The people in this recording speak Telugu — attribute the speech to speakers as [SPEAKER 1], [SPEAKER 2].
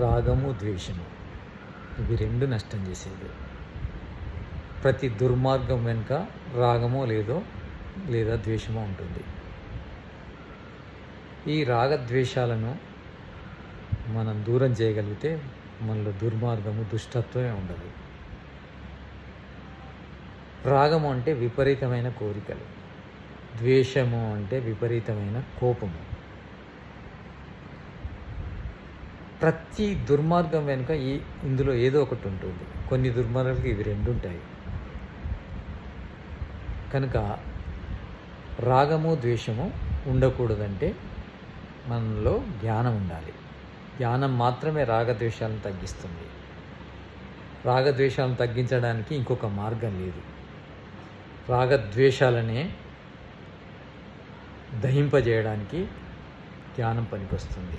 [SPEAKER 1] రాగము, ద్వేషము ఇవి రెండు నష్టం చేసేది. ప్రతి దుర్మార్గం వెనుక రాగమో లేదా ద్వేషమో ఉంటుంది. ఈ రాగద్వేషాలను మనం దూరం చేయగలిగితే మనలో దుర్మార్గము, దుష్టత్వమే ఉండదు. రాగము అంటే విపరీతమైన కోరికలు, ద్వేషము అంటే విపరీతమైన కోపము. ప్రతి దుర్మార్గం వెనుక ఇందులో ఏదో ఒకటి ఉంటుంది. కొన్ని దుర్మార్గాలకు ఇవి రెండు ఉంటాయి. కనుక రాగము, ద్వేషము ఉండకూడదంటే మనలో జ్ఞానం ఉండాలి. జ్ఞానం మాత్రమే రాగద్వేషాలను తగ్గిస్తుంది. రాగద్వేషాలను తగ్గించడానికి ఇంకొక మార్గం లేదు. రాగద్వేషాలనే దహింపజేయడానికి ధ్యానం పనికొస్తుంది.